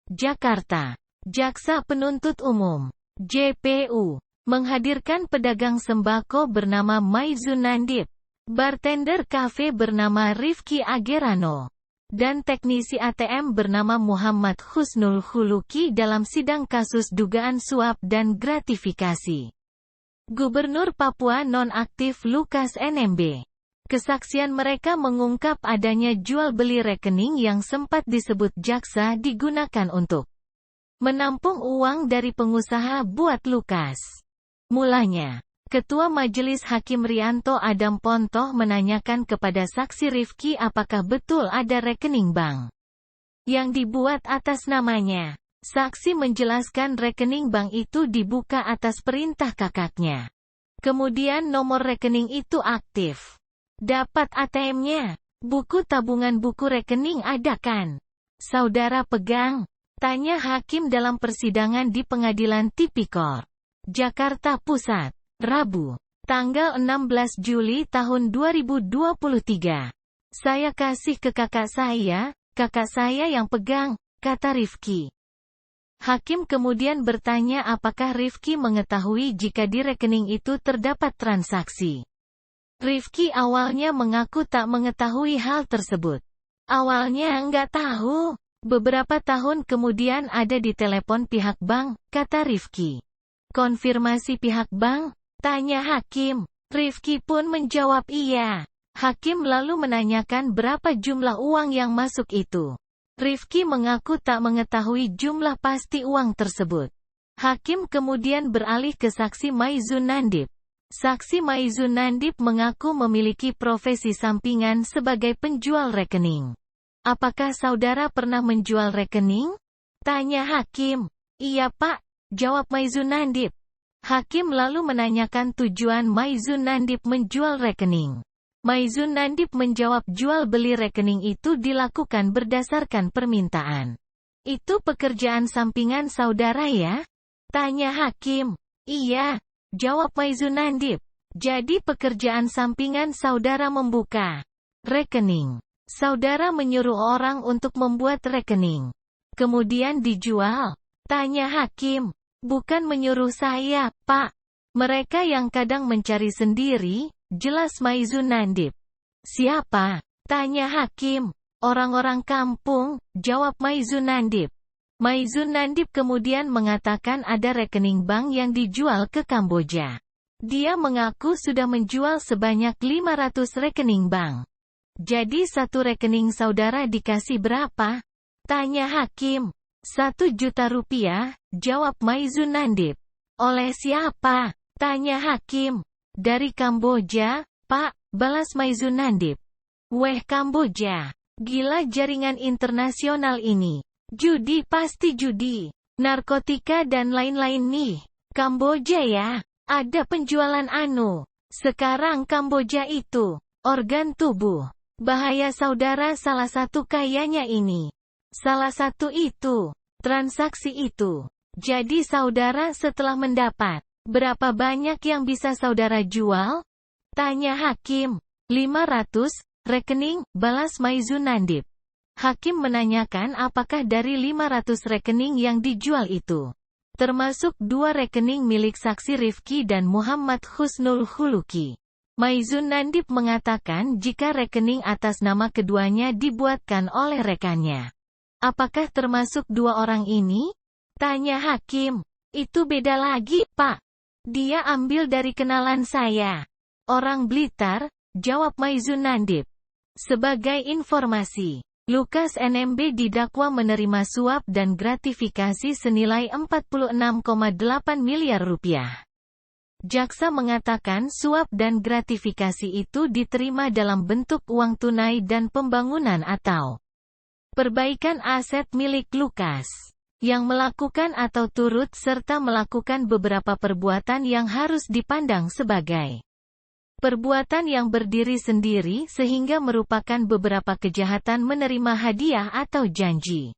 Jakarta. Jaksa Penuntut Umum (JPU) menghadirkan pedagang sembako bernama Maizun Nandip, bartender kafe bernama Rifki Agerano, dan teknisi ATM bernama Muhammad Husnul Khuluki dalam sidang kasus dugaan suap dan gratifikasi. Gubernur Papua nonaktif Lukas NMB. Kesaksian mereka mengungkap adanya jual-beli rekening yang sempat disebut jaksa digunakan untuk menampung uang dari pengusaha buat Lukas. Mulanya, Ketua Majelis Hakim Rianto Adam Pontoh menanyakan kepada saksi Rifki apakah betul ada rekening bank yang dibuat atas namanya. Saksi menjelaskan rekening bank itu dibuka atas perintah kakaknya. Kemudian nomor rekening itu aktif. Dapat ATM-nya. Buku tabungan buku rekening ada kan? Saudara pegang? Tanya hakim dalam persidangan di Pengadilan Tipikor, Jakarta Pusat, Rabu, tanggal 16 Juli tahun 2023. Saya kasih ke kakak saya yang pegang, kata Rifki. Hakim kemudian bertanya apakah Rifki mengetahui jika di rekening itu terdapat transaksi. Rifki awalnya mengaku tak mengetahui hal tersebut. Awalnya nggak tahu. Beberapa tahun kemudian ada di telepon pihak bank, kata Rifki. Konfirmasi pihak bank? Tanya hakim. Rifki pun menjawab iya. Hakim lalu menanyakan berapa jumlah uang yang masuk itu. Rifki mengaku tak mengetahui jumlah pasti uang tersebut. Hakim kemudian beralih ke saksi Maizun Nandip. Saksi Maizun Nandip mengaku memiliki profesi sampingan sebagai penjual rekening. Apakah saudara pernah menjual rekening? Tanya hakim. Iya pak, jawab Maizun Nandip. Hakim lalu menanyakan tujuan Maizun Nandip menjual rekening. Maizun Nandip menjawab jual beli rekening itu dilakukan berdasarkan permintaan. Itu pekerjaan sampingan saudara ya? Tanya hakim. Iya, jawab Maizun Nandip. Jadi pekerjaan sampingan saudara membuka rekening. Saudara menyuruh orang untuk membuat rekening. Kemudian dijual? Tanya hakim. Bukan menyuruh saya, Pak. Mereka yang kadang mencari sendiri, jelas Maizun Nandip. Siapa? Tanya hakim. Orang-orang kampung, jawab Maizun Nandip. Maizun Nandip kemudian mengatakan ada rekening bank yang dijual ke Kamboja. Dia mengaku sudah menjual sebanyak 500 rekening bank. Jadi satu rekening saudara dikasih berapa? Tanya hakim. 1 juta rupiah, jawab Maizun Nandip. Oleh siapa? Tanya hakim. Dari Kamboja, Pak, balas Maizun Nandip. Weh Kamboja. Gila jaringan internasional ini. Judi pasti judi. Narkotika dan lain-lain nih. Kamboja ya. Ada penjualan sekarang Kamboja itu. Organ tubuh. Bahaya saudara salah satu kayanya ini. Salah satu itu. Transaksi itu. Jadi saudara setelah mendapat. Berapa banyak yang bisa saudara jual? Tanya hakim. 500, rekening, balas Maizun Nandip. Hakim menanyakan apakah dari 500 rekening yang dijual itu. Termasuk 2 rekening milik saksi Rifki dan Muhammad Husnul Khuluki. Maizun Nandip mengatakan jika rekening atas nama keduanya dibuatkan oleh rekannya. Apakah termasuk 2 orang ini? Tanya hakim. Itu beda lagi, Pak. Dia ambil dari kenalan saya. Orang Blitar, jawab Maizun Nandip. Sebagai informasi, Lukas NMB didakwa menerima suap dan gratifikasi senilai 46,8 miliar rupiah. Jaksa mengatakan suap dan gratifikasi itu diterima dalam bentuk uang tunai dan pembangunan atau perbaikan aset milik Lukas, yang melakukan atau turut serta melakukan beberapa perbuatan yang harus dipandang sebagai perbuatan yang berdiri sendiri sehingga merupakan beberapa kejahatan menerima hadiah atau janji.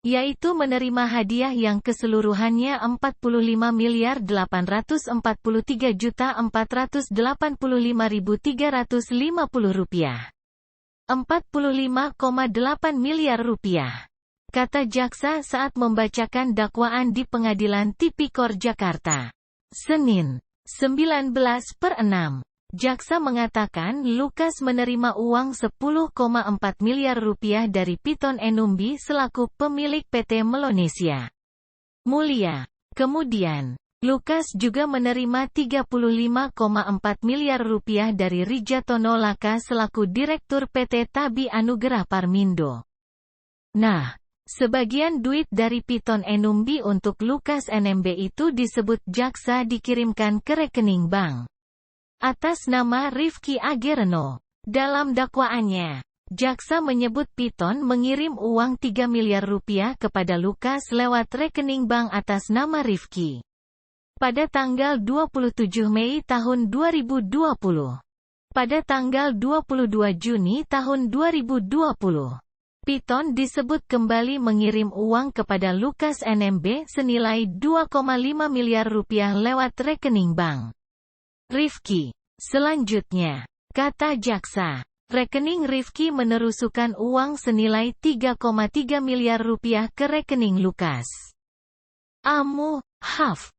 Yaitu menerima hadiah yang keseluruhannya 45.843.485.350 rupiah. 45,8 miliar rupiah. kata jaksa saat membacakan dakwaan di Pengadilan Tipikor Jakarta. Senin, 19/6. Jaksa mengatakan Lukas menerima uang 10,4 miliar rupiah dari Piton Enumbi selaku pemilik PT Melonesia Mulia. Kemudian, Lukas juga menerima 35,4 miliar rupiah dari Rijatono Laka selaku Direktur PT Tabi Anugerah Parmindo. Nah, sebagian duit dari Piton Enumbi untuk Lukas NMB itu disebut jaksa dikirimkan ke rekening bank atas nama Rifki Agereno. Dalam dakwaannya, jaksa menyebut Piton mengirim uang 3 miliar rupiah kepada Lukas lewat rekening bank atas nama Rifki pada tanggal 27 Mei tahun 2020. Pada tanggal 22 Juni tahun 2020, Piton disebut kembali mengirim uang kepada Lukas NMB senilai 2,5 miliar rupiah lewat rekening bank Rifki. Selanjutnya, kata jaksa, rekening Rifki menerusukan uang senilai 3,3 miliar rupiah ke rekening Lukas Amu Haf.